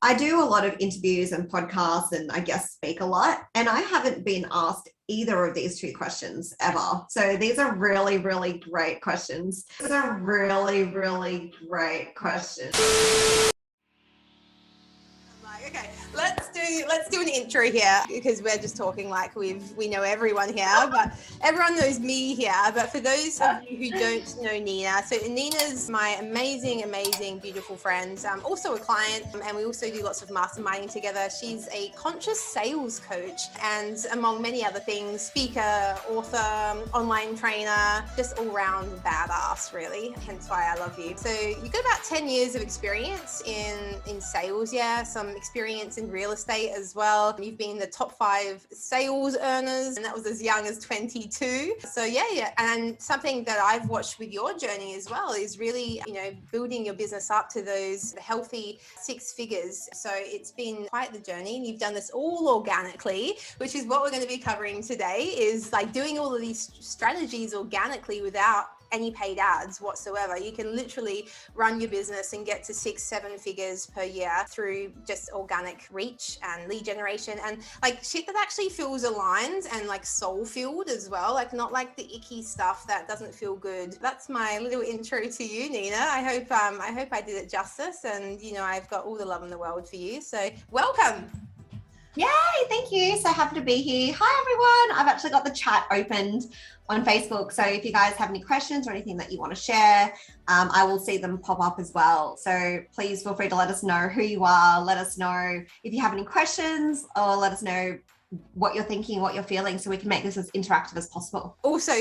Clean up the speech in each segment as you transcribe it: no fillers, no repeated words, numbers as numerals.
I do a lot of interviews and podcasts and I guess speak a lot. And I haven't been asked either of these two questions ever. So these are really, really great questions. These are really, really great questions. Okay, let's do an intro here because we're just talking like we know everyone here, but everyone knows me here. But for those of you who don't know Nina, so Nina's my amazing, beautiful friend, also a client, and we also do lots of masterminding together. She's a conscious sales coach and among many other things, speaker, author, online trainer, just all round badass really, hence why I love you. So you've got about 10 years of experience in sales, some experience in real estate as well. You've been the top 5 sales earners, and that was as young as 22. So and something that I've watched with your journey as well is really, building your business up to those healthy 6 figures. So it's been quite the journey, and you've done this all organically, which is what we're going to be covering today, is like doing all of these strategies organically without any paid ads whatsoever. You can literally run your business and get to 6-7 figures per year through just organic reach and lead generation and like shit that actually feels aligned and like soul filled as well, like not like the icky stuff that doesn't feel good. That's my little intro to you, Nina. I hope I did it justice, and I've got all the love in the world for you, so welcome. Yay, thank you. So happy to be here. Hi, everyone. I've actually got the chat opened on Facebook. So if you guys have any questions or anything that you want to share, I will see them pop up as well. So please feel free to let us know who you are. Let us know if you have any questions, or let us know what you're thinking, what you're feeling, so we can make this as interactive as possible. Also,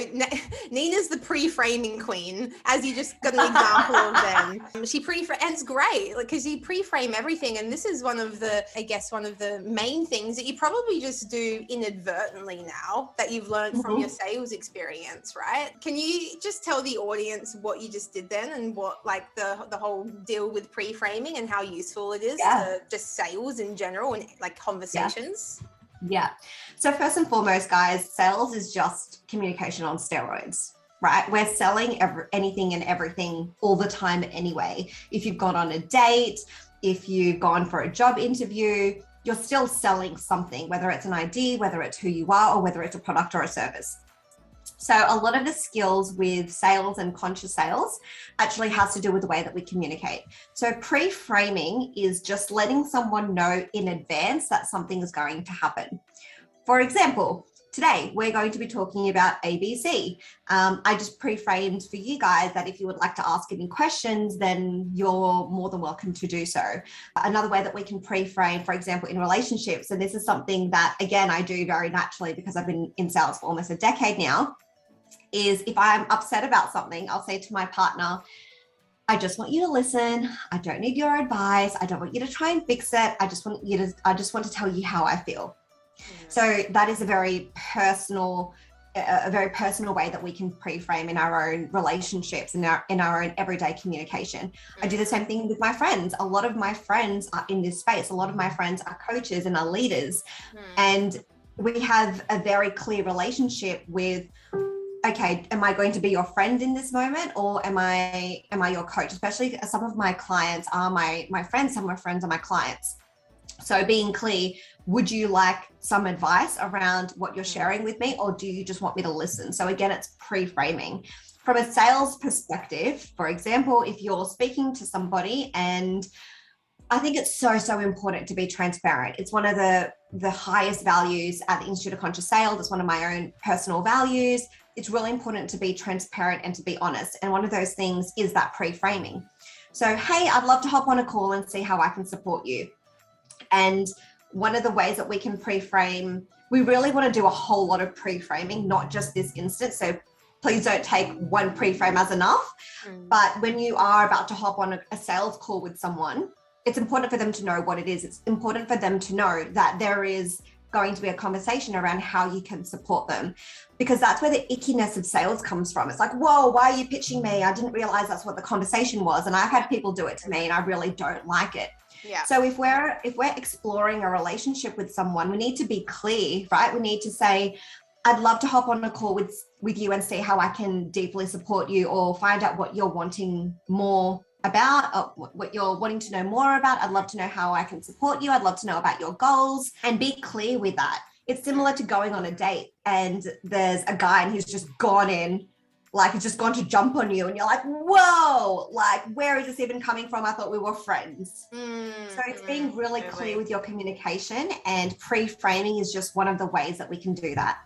Nina's the pre-framing queen, as you just got an example of then. And it's great, like, because you pre-frame everything, and this is one of the main things that you probably just do inadvertently now that you've learned from your sales experience, right? Can you just tell the audience what you just did then, and what like the whole deal with pre-framing and how useful it is to just sales in general and like conversations? Yeah. So first and foremost, guys, sales is just communication on steroids, right? We're selling anything and everything all the time anyway. If you've gone on a date, if you've gone for a job interview, you're still selling something, whether it's an idea, whether it's who you are, or whether it's a product or a service. So a lot of the skills with sales and conscious sales actually has to do with the way that we communicate. So pre-framing is just letting someone know in advance that something is going to happen. For example, today we're going to be talking about ABC. I just pre-framed for you guys that if you would like to ask any questions, then you're more than welcome to do so. Another way that we can pre-frame, for example, in relationships, and this is something that, again, I do very naturally because I've been in sales for almost a decade now, is if I'm upset about something, I'll say to my partner, I just want you to listen. I don't need your advice. I don't want you to try and fix it. I just want to tell you how I feel. Mm-hmm. So that is a very personal way that we can pre-frame in our own relationships and in our own everyday communication. Mm-hmm. I do the same thing with my friends. A lot of my friends are in this space. A lot of my friends are coaches and are leaders. Mm-hmm. And we have a very clear relationship with, okay, am I going to be your friend in this moment, or am I your coach? Especially some of my clients are my friends, some of my friends are my clients. So being clear, would you like some advice around what you're sharing with me, or do you just want me to listen? So again, it's pre-framing. From a sales perspective, for example, if you're speaking to somebody, and I think it's so important to be transparent. It's one of the highest values at the Institute of Conscious Sales. It's one of my own personal values. It's really important to be transparent and to be honest. And one of those things is that pre-framing. So, hey, I'd love to hop on a call and see how I can support you. And one of the ways that we can pre-frame, we really want to do a whole lot of pre-framing, not just this instance. So please don't take one pre-frame as enough. But when you are about to hop on a sales call with someone, it's important for them to know what it is. It's important for them to know that there is going to be a conversation around how you can support them, because that's where the ickiness of sales comes from. It's like, whoa, why are you pitching me? I didn't realize that's what the conversation was. And I've had people do it to me and I really don't like it. Yeah. So if we're exploring a relationship with someone, we need to be clear, right? We need to say, I'd love to hop on a call with you and see how I can deeply support you, or find out what you're wanting more about, or what you're wanting to know more about. I'd love to know how I can support you. I'd love to know about your goals, and be clear with that. It's similar to going on a date and there's a guy and he's just gone in, like he's just gone to jump on you and you're like, whoa, like where is this even coming from? I thought we were friends. So it's being really clear with your communication, and pre-framing is just one of the ways that we can do that.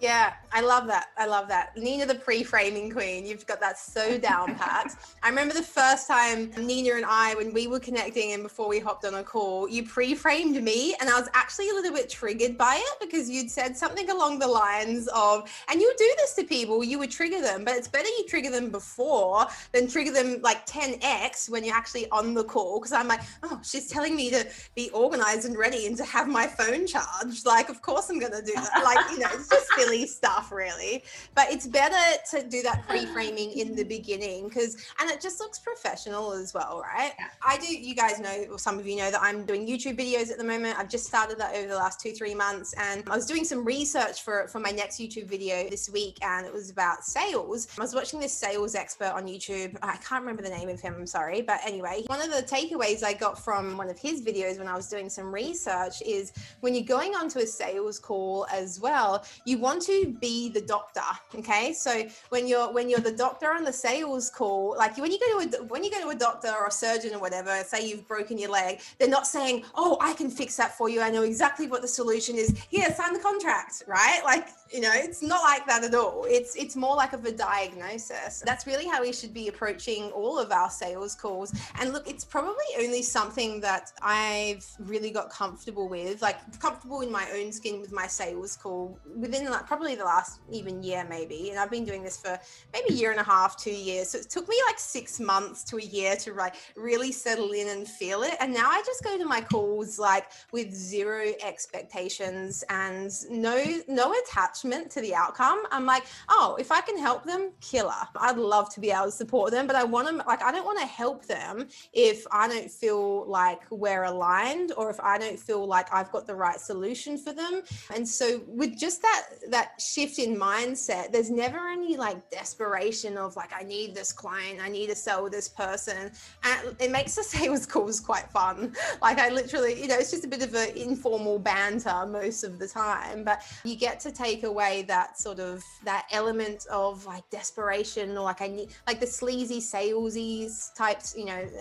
Yeah, I love that. I love that. Nina, the pre-framing queen. You've got that so down pat. I remember the first time Nina and I, when we were connecting and before we hopped on a call, you pre-framed me, and I was actually a little bit triggered by it because you'd said something along the lines of, and you would do this to people, you would trigger them, but it's better you trigger them before than trigger them like 10x when you're actually on the call. Because I'm like, oh, she's telling me to be organized and ready and to have my phone charged. Like, of course I'm going to do that. Like, it's just silly stuff really, but it's better to do that pre-framing in the beginning and it just looks professional as well, right? Yeah. I do, you guys know, or some of you know, that I'm doing YouTube videos at the moment. I've just started that over the last 2-3 months, and I was doing some research for my next YouTube video this week, and it was about sales. I was watching this sales expert on YouTube. I can't remember the name of him, I'm sorry, but anyway, one of the takeaways I got from one of his videos when I was doing some research is when you're going onto a sales call as well, you want to be the doctor. Okay, so when you're the doctor on the sales call, like when you go to a doctor or a surgeon or whatever, say you've broken your leg, they're not saying, oh, I can fix that for you, I know exactly what the solution is, here, sign the contract, right? Like, it's not like that at all. It's more like of a diagnosis. That's really how we should be approaching all of our sales calls. And look, it's probably only something that I've really got comfortable with, like comfortable in my own skin with my sales call within like probably the last even year maybe. And I've been doing this for maybe 1.5 years, 2 years. So it took me like 6 months to a year to like really settle in and feel it. And now I just go to my calls like with zero expectations and no attachment to the outcome. I'm like, oh, if I can help them, killer. I'd love to be able to support them, but I don't want to help them if I don't feel like we're aligned, or if I don't feel like I've got the right solution for them. And so with just that shift in mindset, there's never any like desperation of like, I need this client, I need to sell this person. And it makes the sales calls quite fun. Like I literally, it's just a bit of an informal banter most of the time, but you get to take away that sort of that element of like desperation, or like I need like the sleazy salesy types.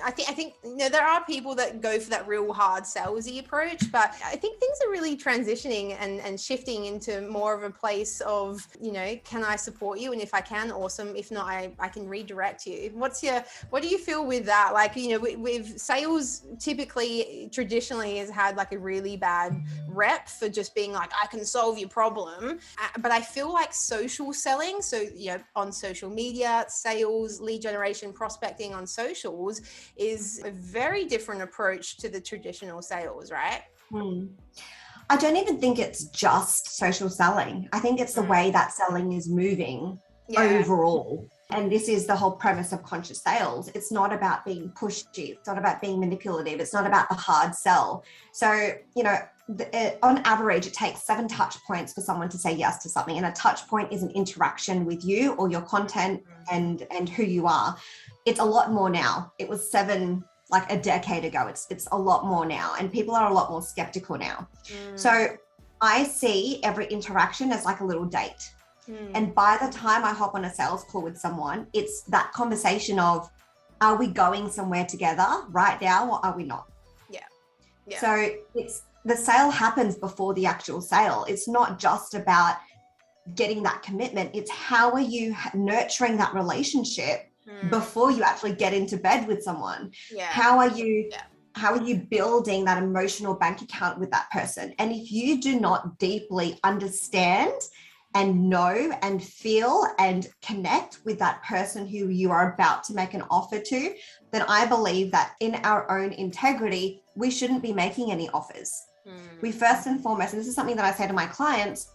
I think there are people that go for that real hard salesy approach, but I think things are really transitioning and shifting into more of a place of, can I support you? And if I can, awesome. If not, I can redirect you. What do you feel with that? Like, with sales typically traditionally has had like a really bad rep for just being like, I can solve your problem. But I feel like social selling, so, on social media, sales, lead generation, prospecting on socials is a very different approach to the traditional sales, right? I don't even think it's just social selling. I think it's the way that selling is moving overall. And this is the whole premise of conscious sales. It's not about being pushy. It's not about being manipulative. It's not about the hard sell. So, on average, it takes 7 touch points for someone to say yes to something. And a touch point is an interaction with you or your content and who you are. It's a lot more now. It was 7 like a decade ago. It's a lot more now, and people are a lot more skeptical now. So I see every interaction as like a little date. And by the time I hop on a sales call with someone, it's that conversation of, are we going somewhere together right now, or are we not? Yeah. So the sale happens before the actual sale. It's not just about getting that commitment. It's how are you nurturing that relationship before you actually get into bed with someone? How are you building that emotional bank account with that person? And if you do not deeply understand and know and feel and connect with that person who you are about to make an offer to, then I believe that in our own integrity, we shouldn't be making any offers. We first and foremost, and this is something that I say to my clients,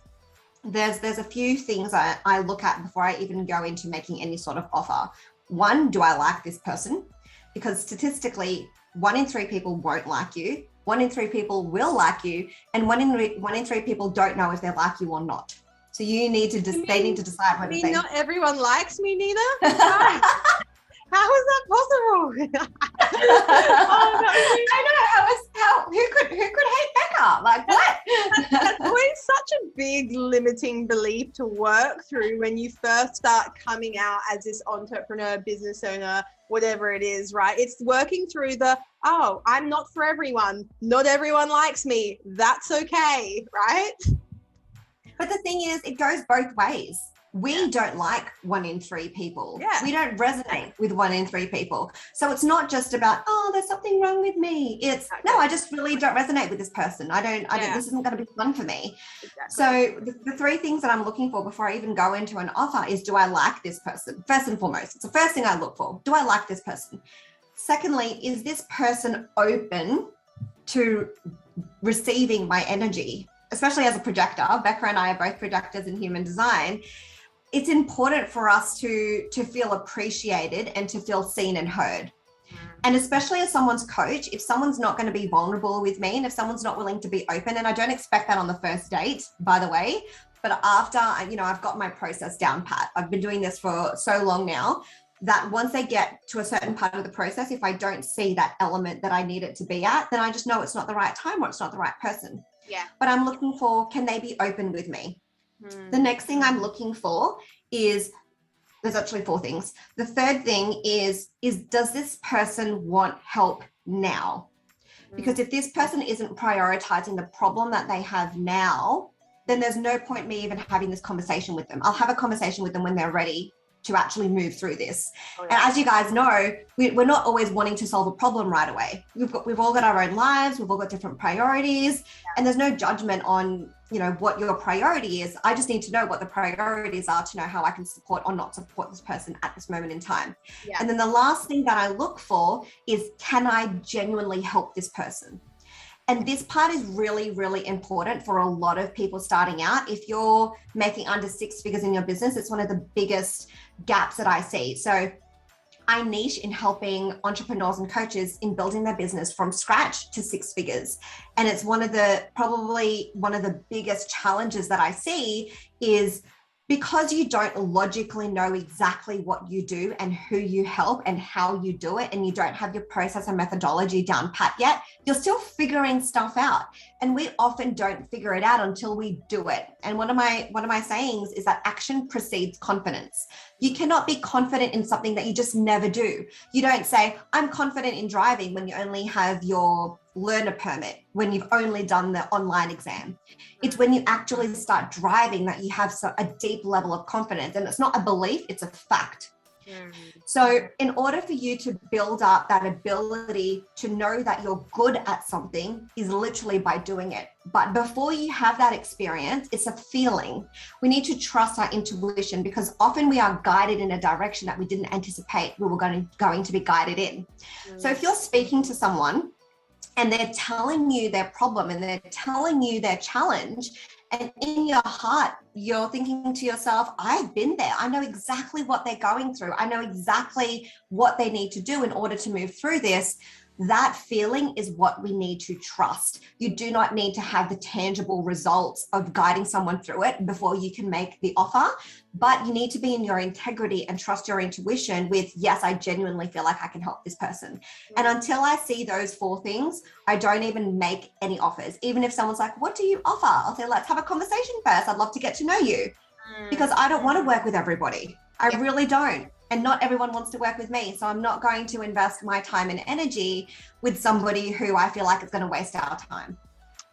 there's a few things I look at before I even go into making any sort of offer. One, do I like this person? Because statistically, 1 in 3 people won't like you. 1 in 3 people will like you. And 1 in 3 people don't know if they like you or not. So they need to decide whether not everyone likes me, Nina? How is that possible? Oh, I know who could hate Becca? Like what? That's always such a big limiting belief to work through when you first start coming out as this entrepreneur, business owner, whatever it is, right? It's working through oh, I'm not for everyone. Not everyone likes me. That's okay, right? But the thing is, it goes both ways. We don't like 1 in 3 people. Yeah. We don't resonate with 1 in 3 people. So it's not just about, oh, there's something wrong with me. It's, no, I just really don't resonate with this person. I don't, this isn't going to be fun for me. Exactly. So the 3 things that I'm looking for before I even go into an offer is, do I like this person? First and foremost, it's the first thing I look for. Do I like this person? Secondly, is this person open to receiving my energy? Especially as a projector, Becca and I are both projectors in human design. It's important for us to feel appreciated and to feel seen and heard. And especially as someone's coach, if someone's not going to be vulnerable with me and if someone's not willing to be open, and I don't expect that on the first date, by the way, but after, I've got my process down pat. I've been doing this for so long now that once they get to a certain part of the process, if I don't see that element that I need it to be at, then I just know it's not the right time or it's not the right person. Yeah. But I'm looking for, can they be open with me? The next thing I'm looking for is, there's actually 4 things. The third thing is does this person want help now? Because if this person isn't prioritizing the problem that they have now, then there's no point me even having this conversation with them. I'll have a conversation with them when they're ready to actually move through this. Oh, yeah. And as you guys know, we're not always wanting to solve a problem right away. We've all got our own lives, we've all got different priorities, and there's no judgment on, what your priority is. I just need to know what the priorities are to know how I can support or not support this person at this moment in time. Yeah. And then the last thing that I look for is, can I genuinely help this person? And this part is really, really important for a lot of people starting out. If you're making under 6 figures in your business, it's one of the biggest gaps that I see. So I niche in helping entrepreneurs and coaches in building their business from scratch to 6 figures. And it's probably one of the biggest challenges that I see is, because you don't logically know exactly what you do and who you help and how you do it, and you don't have your process and methodology down pat yet, you're still figuring stuff out. And we often don't figure it out until we do it. And one of my sayings is that action precedes confidence. You cannot be confident in something that you just never do. You don't say, I'm confident in driving, when you only have your learner permit, when you've only done the online exam. It's when you actually start driving that you have a deep level of confidence. And it's not a belief, it's a fact. So in order for you to build up that ability to know that you're good at something is literally by doing it. But before you have that experience, it's a feeling. We need to trust our intuition, because often we are guided in a direction that we didn't anticipate we were going to be guided in. So if you're speaking to someone and they're telling you their problem and they're telling you their challenge, and in your heart, you're thinking to yourself, I've been there. I know exactly what they're going through. I know exactly what they need to do in order to move through this. That feeling is what we need to trust. You do not need to have the tangible results of guiding someone through it before you can make the offer, but you need to be in your integrity and trust your intuition with, yes, I genuinely feel like I can help this person. And until I see those 4 things, I don't even make any offers. Even if someone's like, what do you offer? I'll say, let's have a conversation first. I'd love to get to know you, because I don't want to work with everybody. I really don't. And not everyone wants to work with me. So I'm not going to invest my time and energy with somebody who I feel like is going to waste our time.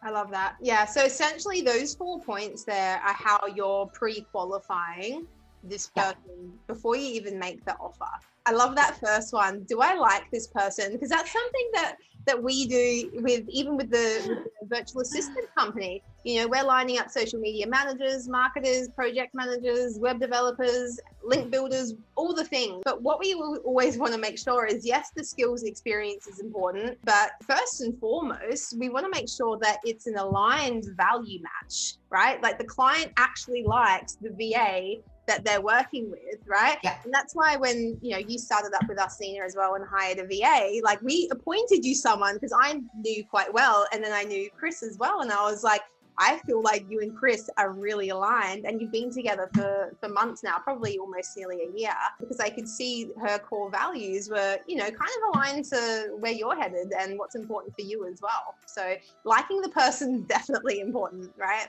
I love that. Yeah. So essentially those 4 points there are how you're pre-qualifying this person before you even make the offer. I love that first one. Do I like this person? Because that's something that we do with the virtual assistant company. We're lining up social media managers, marketers, project managers, web developers, link builders, all the things. But what we always want to make sure is, yes, the skills experience is important, but first and foremost, we want to make sure that it's an aligned value match, right? Like the client actually likes the VA that they're working with, right? Yeah. And that's why when, you started up with us, Nina, as well, and hired a VA, like we appointed you someone because I knew quite well. And then I knew Chris as well. And I was like, I feel like you and Chris are really aligned, and you've been together for months now, probably almost nearly a year, because I could see her core values were, you know, kind of aligned to where you're headed and what's important for you as well. So liking the person is definitely important, right?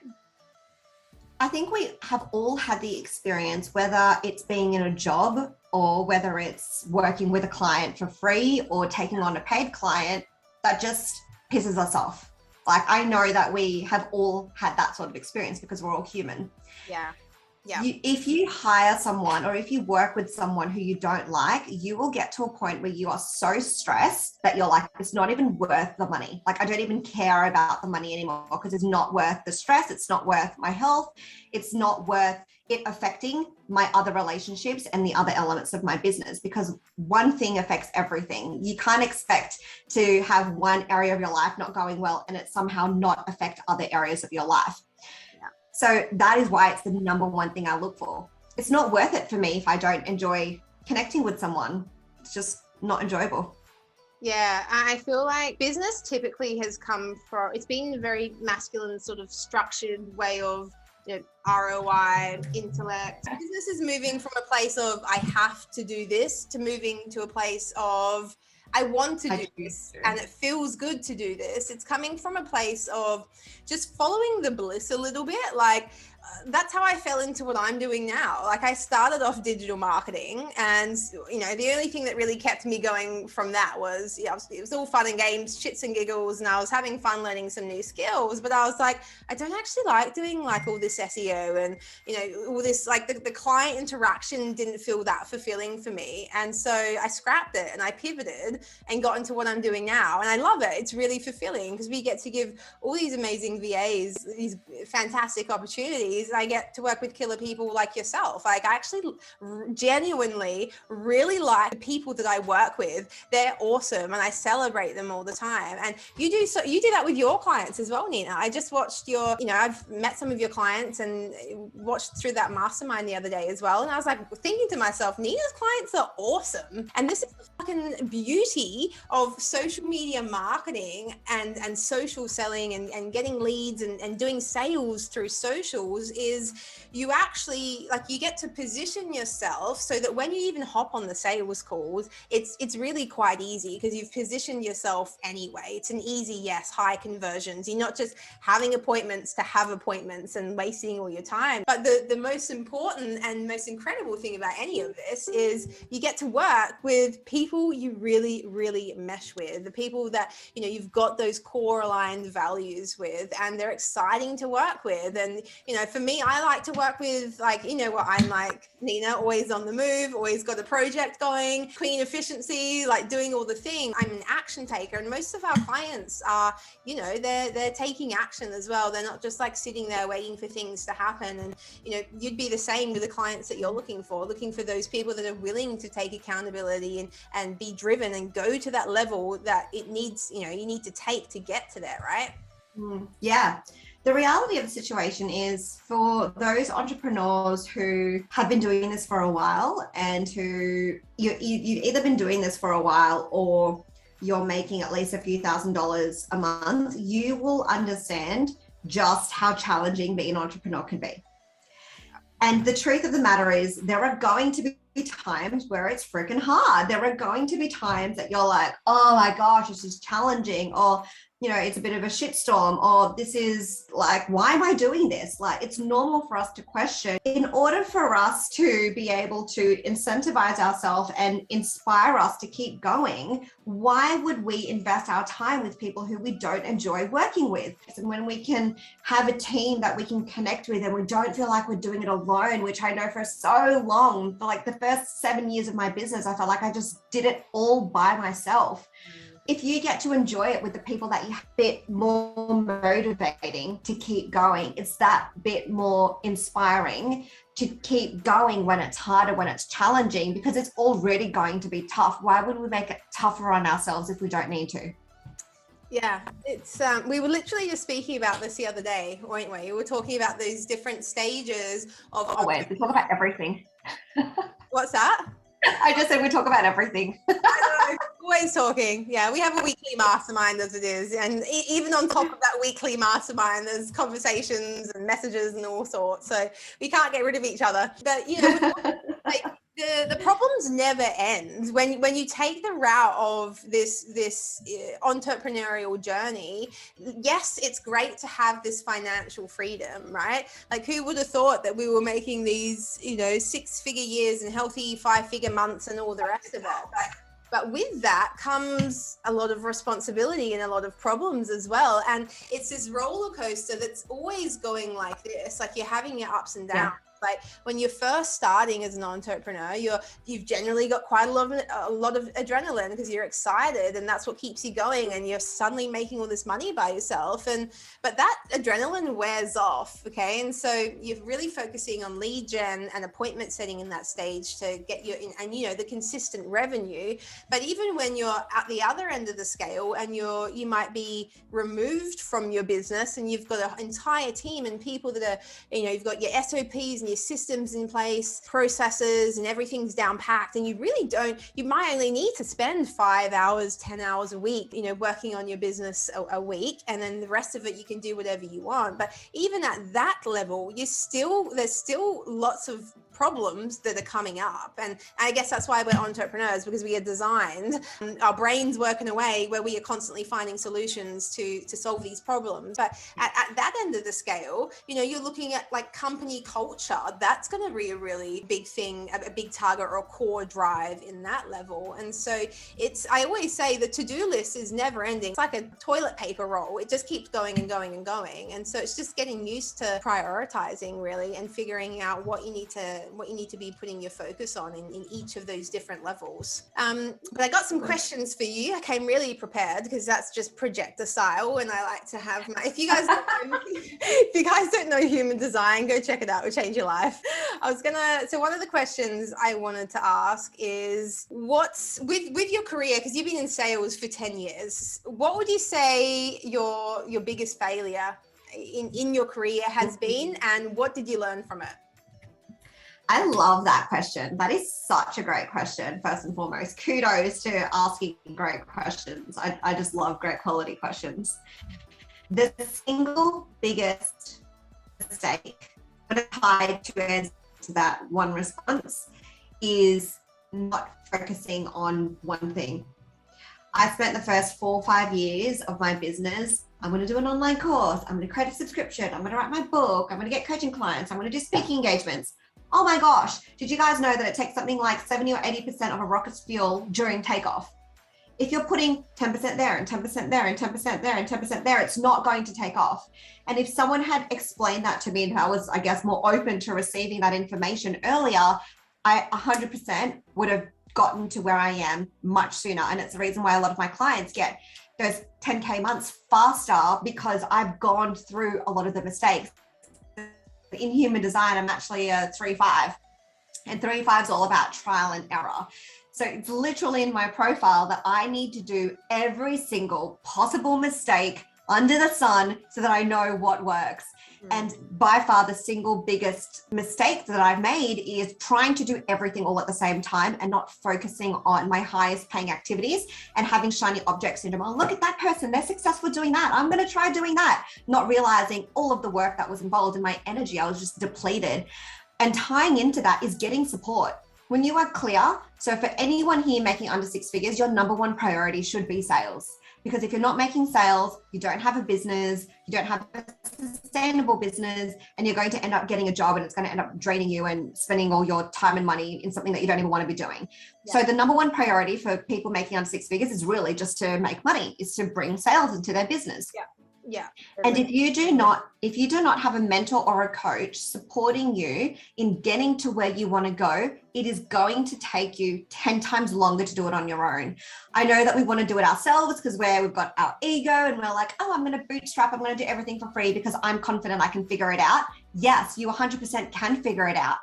I think we have all had the experience, whether it's being in a job or whether it's working with a client for free or taking on a paid client, that just pisses us off. Like, I know that we have all had that sort of experience because we're all human. Yeah. Yeah. If you hire someone or if you work with someone who you don't like, you will get to a point where you are so stressed that you're like, it's not even worth the money. Like, I don't even care about the money anymore because it's not worth the stress. It's not worth my health. It's not worth it affecting my other relationships and the other elements of my business, because one thing affects everything. You can't expect to have one area of your life not going well and it somehow not affect other areas of your life. So that is why it's the number one thing I look for. It's not worth it for me if I don't enjoy connecting with someone. It's just not enjoyable. Yeah, I feel like business typically has come from, it's been a very masculine sort of structured way of, you know, ROI, intellect. Business is moving from a place of I have to do this to moving to a place of I want to do this and it feels good to do this. It's coming from a place of just following the bliss a little bit. Like, that's how I fell into what I'm doing now. Like, I started off digital marketing, and, you know, the only thing that really kept me going from that was, yeah, it was all fun and games, shits and giggles, and I was having fun learning some new skills. But I was like, I don't actually like doing like all this SEO and, you know, all this, like the client interaction didn't feel that fulfilling for me. And so I scrapped it and I pivoted and got into what I'm doing now. And I love it. It's really fulfilling because we get to give all these amazing VAs these fantastic opportunities. I get to work with killer people like yourself. Like, I actually genuinely really like the people that I work with. They're awesome and I celebrate them all the time. And you do that with your clients as well, Nina. I just watched your, you know, I've met some of your clients and watched through that mastermind the other day as well. And I was like thinking to myself, Nina's clients are awesome. And this is the fucking beauty of social media marketing and social selling and getting leads and doing sales through socials is you actually, like, you get to position yourself so that when you even hop on the sales calls, it's really quite easy because you've positioned yourself anyway. It's an easy yes, high conversions. You're not just having appointments to have appointments and wasting all your time. But the most important and most incredible thing about any of this is you get to work with people you really, really mesh with, the people that, you know, you've got those core aligned values with, and they're exciting to work with. And, you know, for me, I like to work with, like, you know what I'm like, Nina, always on the move, always got a project going, queen efficiency, like doing all the things. I'm an action taker, and most of our clients are, you know, they're taking action as well. They're not just like sitting there waiting for things to happen. And, you know, you'd be the same with the clients that you're looking for those people that are willing to take accountability and be driven and go to that level that it needs, you know, you need to take to get to there, right? Yeah. The reality of the situation is, for those entrepreneurs who have been doing this for a while and who you've either been doing this for a while or you're making at least a few $1,000s a month, you will understand just how challenging being an entrepreneur can be. And the truth of the matter is, there are going to be times where it's freaking hard. There are going to be times that you're like, oh my gosh, this is challenging, or, you know, it's a bit of a shitstorm, or this is like, why am I doing this? Like, it's normal for us to question. In order for us to be able to incentivize ourselves and inspire us to keep going, why would we invest our time with people who we don't enjoy working with? And when we can have a team that we can connect with and we don't feel like we're doing it alone, which I know for so long, for like the first 7 years of my business, I felt like I just did it all by myself. If you get to enjoy it with the people that you have, a bit more motivating to keep going. It's that bit more inspiring to keep going when it's harder, when it's challenging, because it's already going to be tough. Why would we make it tougher on ourselves if we don't need to? Yeah, it's we were literally just speaking about this the other day, weren't we? We were talking about those different stages of Always. We talk about everything. What's that? I just said we talk about everything. I know, always talking. Yeah, we have a weekly mastermind as it is. And even on top of that weekly mastermind, there's conversations and messages and all sorts. So we can't get rid of each other. But, you know, like the problems never end. When you take the route of this entrepreneurial journey, yes, it's great to have this financial freedom, right? Like, who would have thought that we were making these, you know, 6-figure years and healthy 5-figure months and all the rest of it? But with that comes a lot of responsibility and a lot of problems as well. And it's this roller coaster that's always going like this, like you're having your ups and downs. Yeah. Like when you're first starting as an entrepreneur, you've generally got quite a lot of adrenaline because you're excited, and that's what keeps you going, and you're suddenly making all this money by yourself. But that adrenaline wears off, okay? And so you're really focusing on lead gen and appointment setting in that stage to get you in, and you know, the consistent revenue. But even when you're at the other end of the scale and you might be removed from your business and you've got an entire team and people that are, you know, you've got your SOPs and your systems in place, processes, and everything's down packed, and you might only need to spend 5 hours, 10 hours a week, you know, working on your business a week, and then the rest of it you can do whatever you want. But even at that level, there's still lots of problems that are coming up. And I guess that's why we're entrepreneurs, because we are designed, our brains working away where we are constantly finding solutions to solve these problems. But at that end of the scale, you know, you're looking at like company culture. That's going to be a really big thing, a big target or a core drive in that level. And so I always say the to-do list is never ending. It's like a toilet paper roll. It just keeps going and going and going. And so it's just getting used to prioritizing really and figuring out what you need to be putting your focus on in each of those different levels. But I got some questions for you. I came really prepared because that's just projector style, and I like to have if you guys don't know human design, go check it out. It'll change your life. So one of the questions I wanted to ask is, what's with your career, because you've been in sales for 10 years, what would you say your biggest failure in your career has been, and what did you learn from it? I love that question. That is such a great question, first and foremost. Kudos to asking great questions. I just love great quality questions. The single biggest mistake tied to that one response is not focusing on one thing. I spent the first 4 or 5 years of my business. I'm going to do an online course. I'm going to create a subscription. I'm going to write my book. I'm going to get coaching clients. I'm going to do speaking engagements. Oh my gosh, did you guys know that it takes something like 70 or 80% of a rocket's fuel during takeoff? If you're putting 10% there and 10% there and 10% there and 10% there, it's not going to take off. And if someone had explained that to me and I was, I guess, more open to receiving that information earlier, I 100% would have gotten to where I am much sooner. And it's the reason why a lot of my clients get those 10K months faster, because I've gone through a lot of the mistakes. In human design, I'm actually a 3-5, and 3-5 is all about trial and error. So it's literally in my profile that I need to do every single possible mistake under the sun so that I know what works. And by far the single biggest mistake that I've made is trying to do everything all at the same time and not focusing on my highest paying activities and having shiny object syndrome. Oh, look at that person, they're successful doing that, I'm going to try doing that. Not realizing all of the work that was involved in my energy. I was just depleted. And tying into that is getting support. When you are clear, so for anyone here making under 6 figures, your number one priority should be sales. Because if you're not making sales, you don't have a business, you don't have a sustainable business, and you're going to end up getting a job and it's going to end up draining you and spending all your time and money in something that you don't even want to be doing. Yeah. So the number one priority for people making under 6 figures is really just to make money, is to bring sales into their business. Yeah. Yeah. And if you do not have a mentor or a coach supporting you in getting to where you want to go, it is going to take you 10 times longer to do it on your own. I know that we want to do it ourselves because we've got our ego and we're like, oh, I'm going to bootstrap. I'm going to do everything for free because I'm confident I can figure it out. Yes, you 100% can figure it out,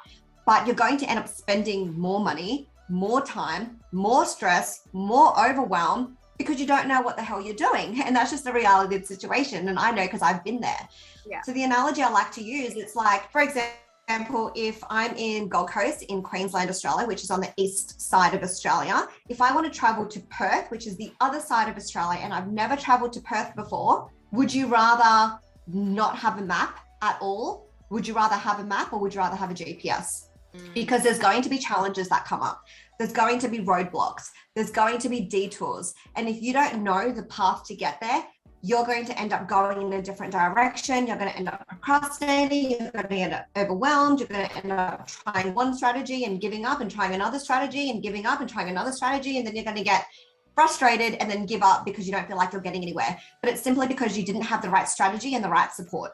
but you're going to end up spending more money, more time, more stress, more overwhelm, because you don't know what the hell you're doing. And that's just the reality of the situation. And I know because I've been there. Yeah. So the analogy I like to use, it's like, for example, example, if I'm in Gold Coast in Queensland, Australia, which is on the east side of Australia, if I want to travel to Perth, which is the other side of Australia, and I've never traveled to Perth before, would you rather not have a map at all? Would you rather have a map, or would you rather have a GPS? Because there's going to be challenges that come up. There's going to be roadblocks. There's going to be detours. And if you don't know the path to get there, you're going to end up going in a different direction. You're going to end up procrastinating. You're going to end up overwhelmed. You're going to end up trying one strategy and giving up, and trying another strategy and giving up, and trying another strategy. And then you're going to get frustrated and then give up because you don't feel like you're getting anywhere. But it's simply because you didn't have the right strategy and the right support.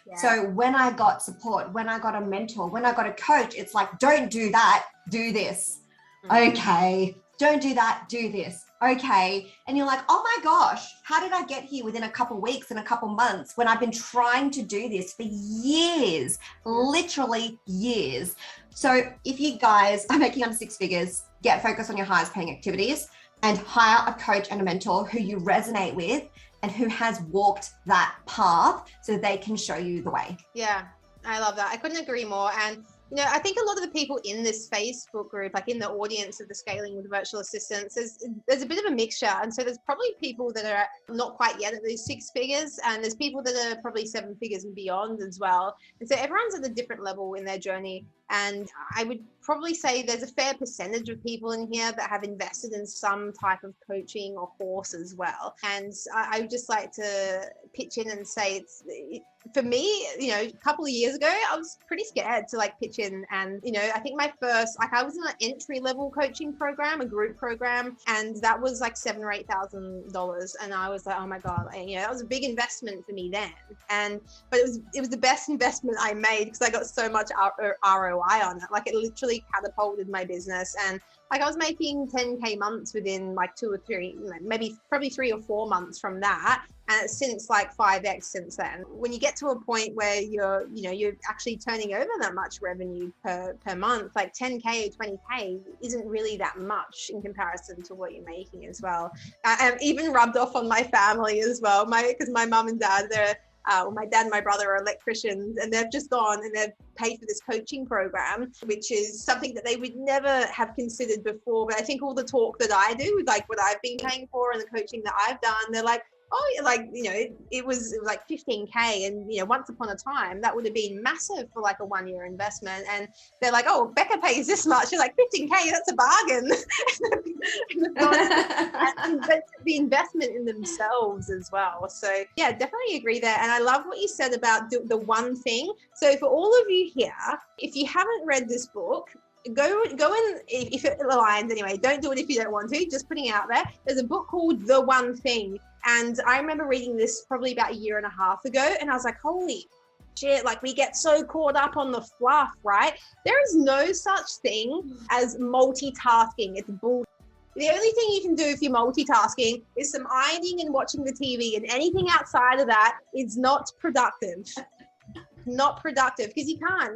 Yeah. So when I got support, when I got a mentor, when I got a coach, it's like, don't do that, do this. Okay. Don't do that, do this. Okay. And you're like, oh my gosh, how did I get here within a couple of weeks and a couple of months when I've been trying to do this for years, literally years. So if you guys are making under six figures, get focused on your highest paying activities and hire a coach and a mentor who you resonate with and who has walked that path so they can show you the way. Yeah, I love that. I couldn't agree more. And you know, I think a lot of the people in this Facebook group, like in the audience of the Scaling with Virtual Assistants, there's a bit of a mixture. And so there's probably people that are not quite yet at those six figures, and there's people that are probably seven figures and beyond as well. And so everyone's at a different level in their journey. And I would probably say there's a fair percentage of people in here that have invested in some type of coaching or course as well. And I would just like to pitch in and say for me, you know, a couple of years ago, I was pretty scared to like pitch in. And, you know, I think my first, like I was in an entry level coaching program, a group program, and that was like $7,000 or $8,000. And I was like, oh my God, and, you know, that was a big investment for me then. But it was the best investment I made because I got so much ROI on it. Like it literally catapulted my business. And like I was making 10K months within like 2 or 3, maybe probably 3 or 4 months from that. And it's since like 5x since then. When you get to a point where you're actually turning over that much revenue per month, like 10K or 20K isn't really that much in comparison to what you're making as well. And even rubbed off on my family as well. Because my mum and dad, my dad and my brother are electricians, and they've just gone and they've paid for this coaching program, which is something that they would never have considered before. But I think all the talk that I do, like what I've been paying for and the coaching that I've done, they're like, oh, like, you know, it was like 15K. And, you know, once upon a time, that would have been massive for like a 1-year investment. And they're like, oh, Becca pays this much. You're like, 15K, that's a bargain. But the investment in themselves as well. So yeah, definitely agree there. And I love what you said about the one thing. So for all of you here, if you haven't read this book, go in if it aligns anyway. Don't do it if you don't want to, just putting it out there. There's a book called The One Thing. And I remember reading this probably about 1.5 years ago. And I was like, holy shit, like we get so caught up on the fluff, right? There is no such thing as multitasking. It's bullshit. The only thing you can do if you're multitasking is some ironing and watching the TV, and anything outside of that is not productive. Not productive, because you can't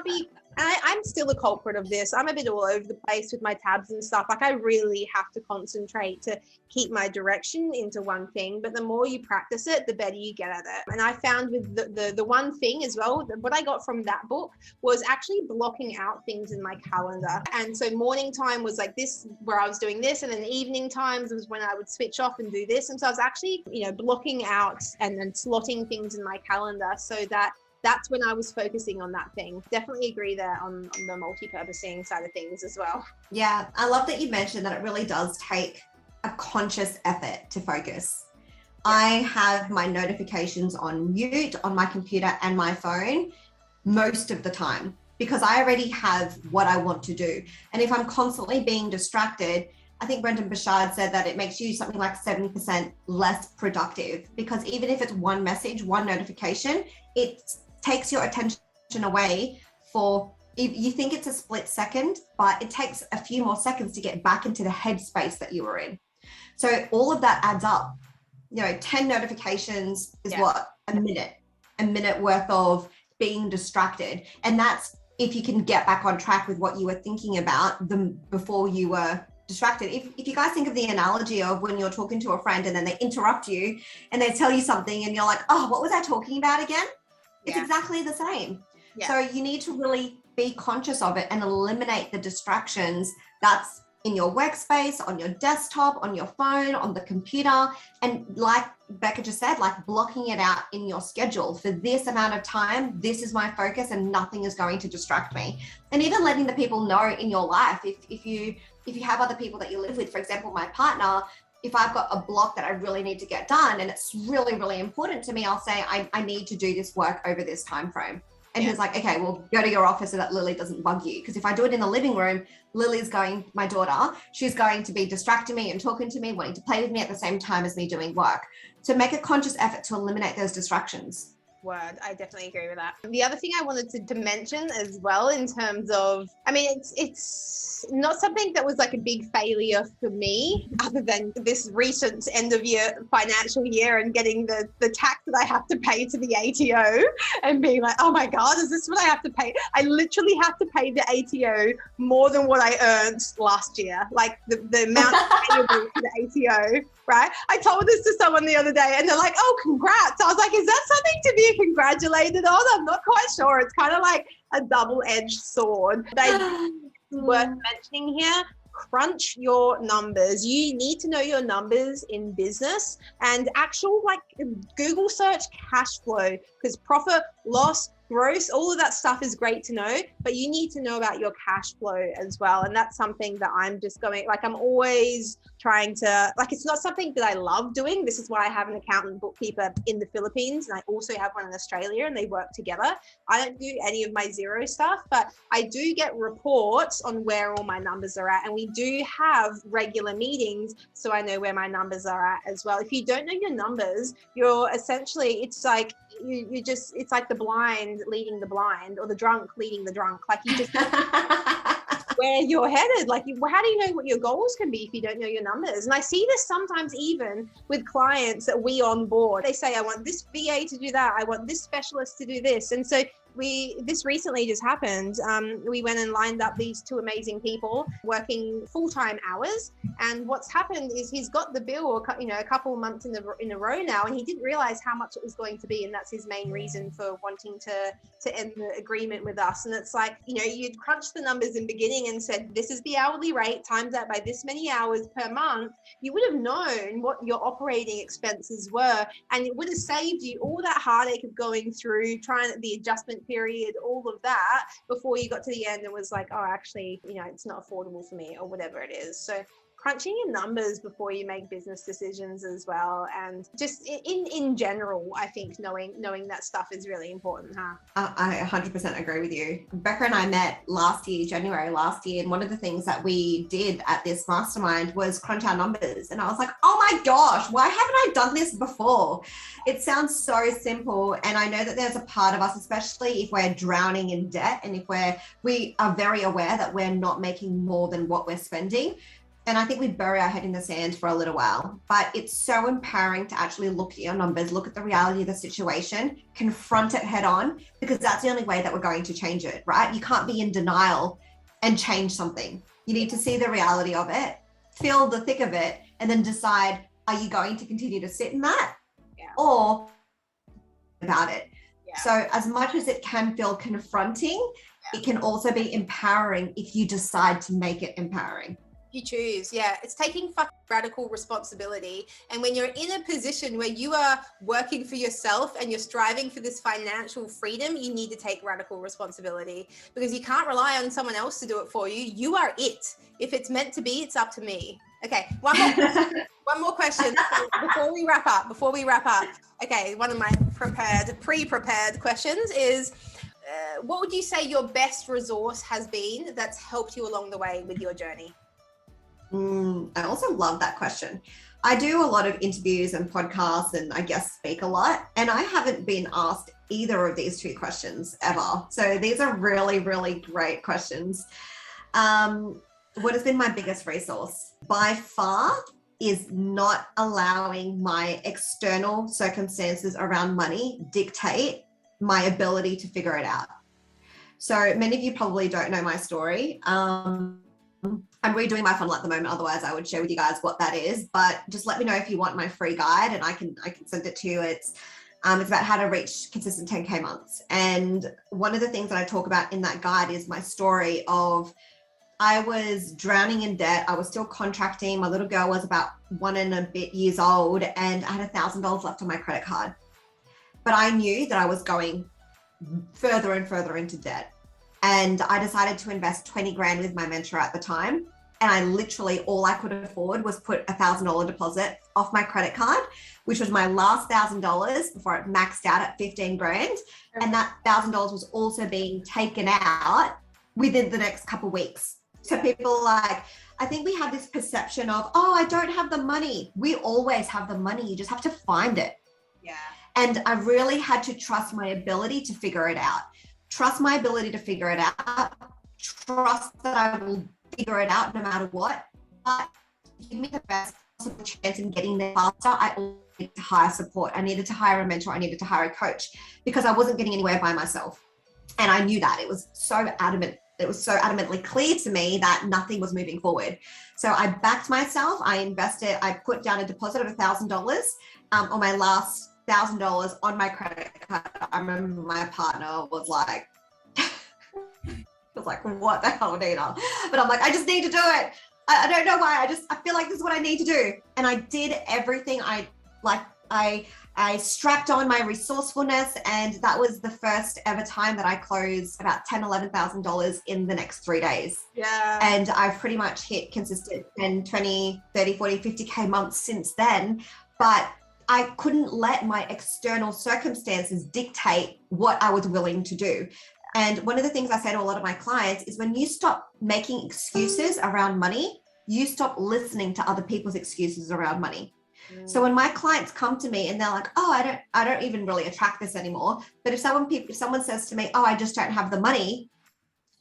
be, and I'm still a culprit of this. I'm a bit all over the place with my tabs and stuff. Like I really have to concentrate to keep my direction into one thing. But the more you practice it, the better you get at it. And I found with the one thing as well, what I got from that book was actually blocking out things in my calendar. And so morning time was like this, where I was doing this, and then evening times was when I would switch off and do this. And so I was actually, you know, blocking out and then slotting things in my calendar so that that's when I was focusing on that thing. Definitely agree there on the multi-purposing side of things as well. Yeah, I love that you mentioned that it really does take a conscious effort to focus. Yeah. I have my notifications on mute on my computer and my phone most of the time because I already have what I want to do. And if I'm constantly being distracted, I think Brendan Burchard said that it makes you something like 70% less productive, because even if it's one message, one notification, it takes your attention away for, you think it's a split second, but it takes a few more seconds to get back into the headspace that you were in. So all of that adds up. You know, 10 notifications is what? A minute worth of being distracted. And that's if you can get back on track with what you were thinking about before you were distracted. If you guys think of the analogy of when you're talking to a friend and then they interrupt you and they tell you something and you're like, oh, what was I talking about again? It's exactly the same. Yeah. So you need to really be conscious of it and eliminate the distractions that's in your workspace, on your desktop, on your phone, on the computer. And like Becca just said, like blocking it out in your schedule for this amount of time. This is my focus and nothing is going to distract me. And even letting the people know in your life, if you have other people that you live with, for example, my partner, if I've got a block that I really need to get done and it's really, really important to me, I'll say, I need to do this work over this time frame. And he's like, okay, well, go to your office so that Lily doesn't bug you. Because if I do it in the living room, Lily's going, my daughter, she's going to be distracting me and talking to me, wanting to play with me at the same time as me doing work. So make a conscious effort to eliminate those distractions. Word, I definitely agree with that. The other thing I wanted to mention as well, in terms of, I mean, it's not something that was like a big failure for me, other than this recent end of year financial year and getting the tax that I have to pay to the ATO and being like, oh my God, is this what I have to pay? I literally have to pay the ATO more than what I earned last year, like the amount payable to the ATO. Right? I told this to someone the other day and they're like, oh, congrats. I was like, is that something to be congratulated on? I'm not quite sure. It's kind of like a double-edged sword. It's worth mentioning here. Crunch your numbers. You need to know your numbers in business, and actual, like, Google search cash flow, because profit, loss, gross, all of that stuff is great to know, but you need to know about your cash flow as well. And that's something that I'm just going, like, I'm always trying to, like, it's not something that I love doing. This is why I have an accountant bookkeeper in the Philippines, and I also have one in Australia, and they work together. I don't do any of my zero stuff, but I do get reports on where all my numbers are at. And we do have regular meetings, so I know where my numbers are at as well. If you don't know your numbers, you're essentially, it's like, you just, it's like the blind leading the blind, or the drunk leading the drunk. Like, you just where you're headed. Like, how do you know what your goals can be if you don't know your numbers? And I see this sometimes even with clients that we onboard. They say, I want this VA to do that, I want this specialist to do this. And so this recently just happened. We went and lined up these two amazing people working full-time hours, and what's happened is he's got the bill, a couple of months in a row now, and he didn't realize how much it was going to be, and that's his main reason for wanting to end the agreement with us. And it's like, you'd crunched the numbers in the beginning and said, this is the hourly rate times that by this many hours per month. You would have known what your operating expenses were, and it would have saved you all that heartache of going through trying the adjustment period, all of that, before you got to the end and was like, oh, actually, it's not affordable for me, or whatever it is. So crunching your numbers before you make business decisions as well, and just in general, I think knowing that stuff is really important. I 100% agree with you. Becca and I met January last year, and one of the things that we did at this mastermind was crunch our numbers. And I was like, oh my gosh, why haven't I done this before? It sounds so simple, and I know that there's a part of us, especially if we're drowning in debt and if we are very aware that we're not making more than what we're spending. And I think we bury our head in the sand for a little while, but it's so empowering to actually look at your numbers, look at the reality of the situation, confront it head on, because that's the only way that we're going to change it, right? You can't be in denial and change something. You need to see the reality of it, feel the thick of it, and then decide, are you going to continue to sit in that or about it? Yeah. So as much as it can feel confronting, it can also be empowering if you decide to make it empowering. You choose. It's taking radical responsibility. And when you're in a position where you are working for yourself and you're striving for this financial freedom, you need to take radical responsibility, because you can't rely on someone else to do it for you. You are it. If it's meant to be, it's up to me. Okay, one more question before we wrap up. Okay, one of my pre-prepared questions is, what would you say your best resource has been that's helped you along the way with your journey? I also love that question. I do a lot of interviews and podcasts, and I guess speak a lot, and I haven't been asked either of these two questions ever. So these are really, really great questions. What has been my biggest resource? By far is not allowing my external circumstances around money dictate my ability to figure it out. So many of you probably don't know my story. I'm redoing my funnel at the moment. Otherwise, I would share with you guys what that is. But just let me know if you want my free guide, and I can send it to you. It's It's about how to reach consistent 10K months. And one of the things that I talk about in that guide is my story of I was drowning in debt. I was still contracting. My little girl was about 1 and a bit years old, and I had $1,000 left on my credit card. But I knew that I was going further and further into debt. And I decided to invest 20 grand with my mentor at the time. And I literally, all I could afford was put $1,000 deposit off my credit card, which was my last $1,000 before it maxed out at 15 grand. And that $1,000 was also being taken out within the next couple of weeks. So people like, I think we have this perception of, oh, I don't have the money. We always have the money. You just have to find it. Yeah. And I really had to trust my ability to figure it out. Trust my ability to figure it out. Trust that I will figure it out no matter what. But give me the best possible chance in getting there faster. I needed to hire support. I needed to hire a mentor. I needed to hire a coach because I wasn't getting anywhere by myself. And I knew that. It was so adamant. It was so adamantly clear to me that nothing was moving forward. So I backed myself. I invested. I put down a deposit of $1,000 on my last $1,000 on my credit card. I remember my partner was like, what the hell, Nina? But I'm like, I just need to do it. I don't know why. I feel like this is what I need to do. And I did everything. I strapped on my resourcefulness, and that was the first ever time that I closed about $10,000, $11,000 in the next 3 days. Yeah. And I've pretty much hit consistent 10, 20, 30, 40, 50K months since then. But I couldn't let my external circumstances dictate what I was willing to do. And one of the things I say to a lot of my clients is when you stop making excuses around money, you stop listening to other people's excuses around money. So when my clients come to me and they're like, oh, I don't even really attract this anymore. But if someone says to me, oh, I just don't have the money,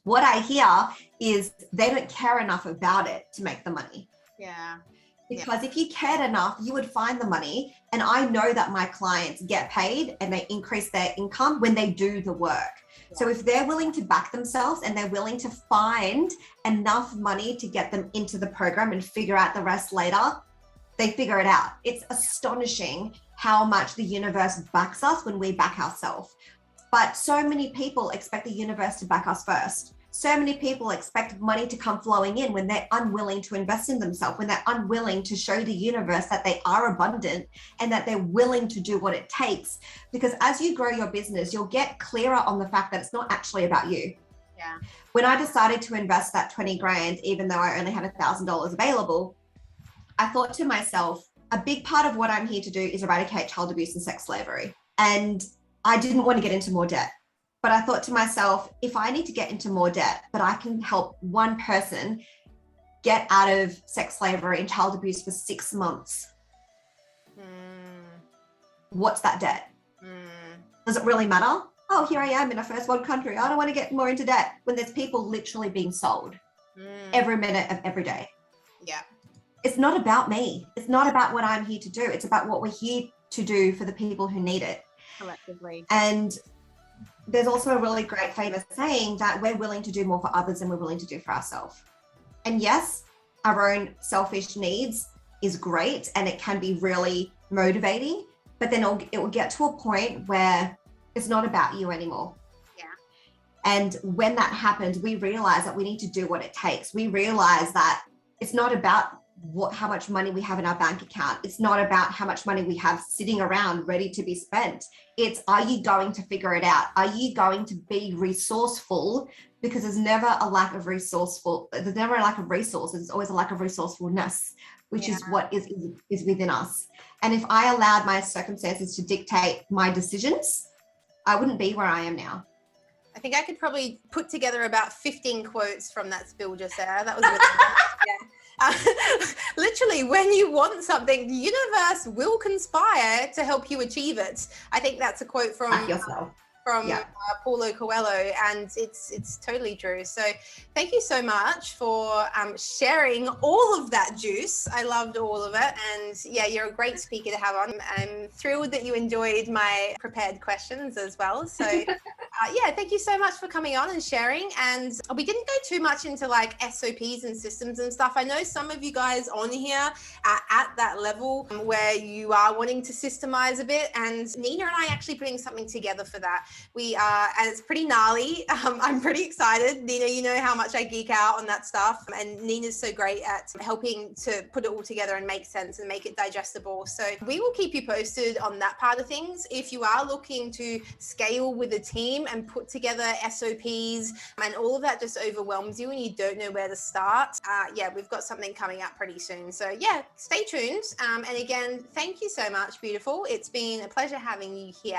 what I hear is they don't care enough about it to make the money. Yeah. Because if you cared enough, you would find the money. And I know that my clients get paid and they increase their income when they do the work. Yeah. So if they're willing to back themselves and they're willing to find enough money to get them into the program and figure out the rest later, they figure it out. It's astonishing how much the universe backs us when we back ourselves. But so many people expect the universe to back us first. So many people expect money to come flowing in when they're unwilling to invest in themselves, when they're unwilling to show the universe that they are abundant and that they're willing to do what it takes. Because as you grow your business, you'll get clearer on the fact that it's not actually about you. Yeah. When I decided to invest that 20 grand, even though I only had $1,000 available, I thought to myself, a big part of what I'm here to do is eradicate child abuse and sex slavery. And I didn't want to get into more debt. But I thought to myself, if I need to get into more debt, but I can help one person get out of sex slavery and child abuse for 6 months, what's that debt? Does it really matter? Oh, here I am in a first world country. I don't want to get more into debt when there's people literally being sold every minute of every day. Yeah. It's not about me. It's not about what I'm here to do. It's about what we're here to do for the people who need it. Collectively. And there's also a really great famous saying that we're willing to do more for others than we're willing to do for ourselves. And yes, our own selfish needs is great and it can be really motivating, but then it will get to a point where it's not about you anymore. Yeah. And when that happens, we realize that we need to do what it takes. We realize that it's not about how much money we have in our bank account. It's not about how much money we have sitting around ready to be spent. It's, are you going to figure it out? Are you going to be resourceful? Because there's never a lack of resources. There's always a lack of resourcefulness, which is what is within us. And if I allowed my circumstances to dictate my decisions, I wouldn't be where I am now. I think I could probably put together about 15 quotes from that spill just there. That was really yeah. Literally, when you want something, the universe will conspire to help you achieve it. I think that's a quote from Paulo Coelho, and it's totally true. So thank you so much for sharing all of that juice. I loved all of it, and yeah, you're a great speaker to have on. I'm thrilled that you enjoyed my prepared questions as well. So Yeah, thank you so much for coming on and sharing. And we didn't go too much into like SOPs and systems and stuff. I know some of you guys on here are at that level where you are wanting to systemize a bit. And Nina and I are actually putting something together for that. We are, and it's pretty gnarly. I'm pretty excited. Nina, you know how much I geek out on that stuff. And Nina's so great at helping to put it all together and make sense and make it digestible. So we will keep you posted on that part of things. If you are looking to scale with a team and put together SOPs and all of that just overwhelms you and you don't know where to start, yeah, we've got something coming up pretty soon. So yeah, stay tuned. And again, thank you so much, beautiful. It's been a pleasure having you here.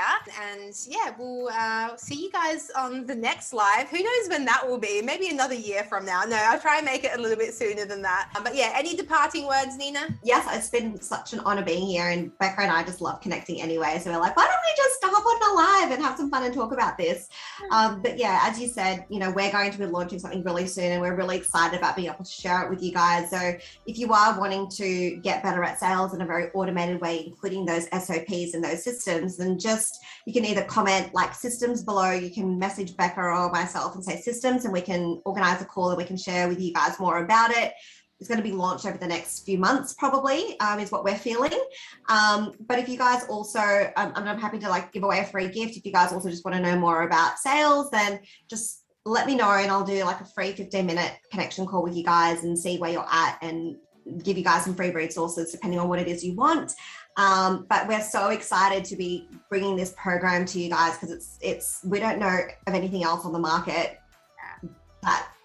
And yeah, we'll see you guys on the next live. Who knows when that will be? Maybe another year from now. No, I'll try and make it a little bit sooner than that. But yeah, any departing words, Nina? Yes, it's been such an honor being here, and Becca and I just love connecting anyway. So we're like, why don't we just hop on the live and have some fun and talk about this? But yeah, as you said, you know, we're going to be launching something really soon, and we're really excited about being able to share it with you guys. So if you are wanting to get better at sales in a very automated way, including those SOPs and those systems, then just, you can either comment like systems below, you can message Becca or myself and say systems, and we can organize a call and we can share with you guys more about it. It's going to be launched over the next few months, probably, is what we're feeling. But if you guys also, I'm happy to like give away a free gift. If you guys also just want to know more about sales, then just let me know and I'll do like a free 15-minute connection call with you guys and see where you're at and give you guys some free resources depending on what it is you want. But we're so excited to be bringing this program to you guys because it's we don't know of anything else on the market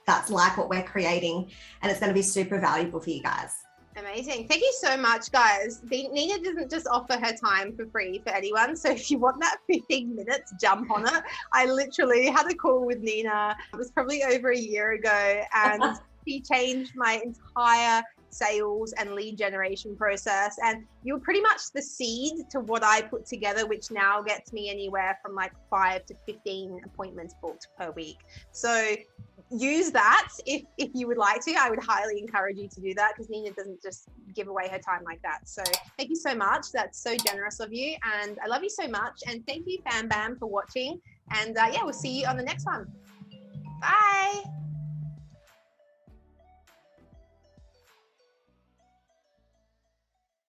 that's like what we're creating, and it's going to be super valuable for you guys. Amazing. Thank you so much, guys. Nina doesn't just offer her time for free for anyone. So if you want that 15 minutes, jump on it. I literally had a call with Nina. It was probably over a year ago, and she changed my entire sales and lead generation process. And you're pretty much the seed to what I put together, which now gets me anywhere from like 5 to 15 appointments booked per week. So use that if you would like to. I would highly encourage you to do that because Nina doesn't just give away her time like that. So thank you so much. That's so generous of you. And I love you so much. And thank you, Fam Bam, for watching. And yeah, we'll see you on the next one. Bye.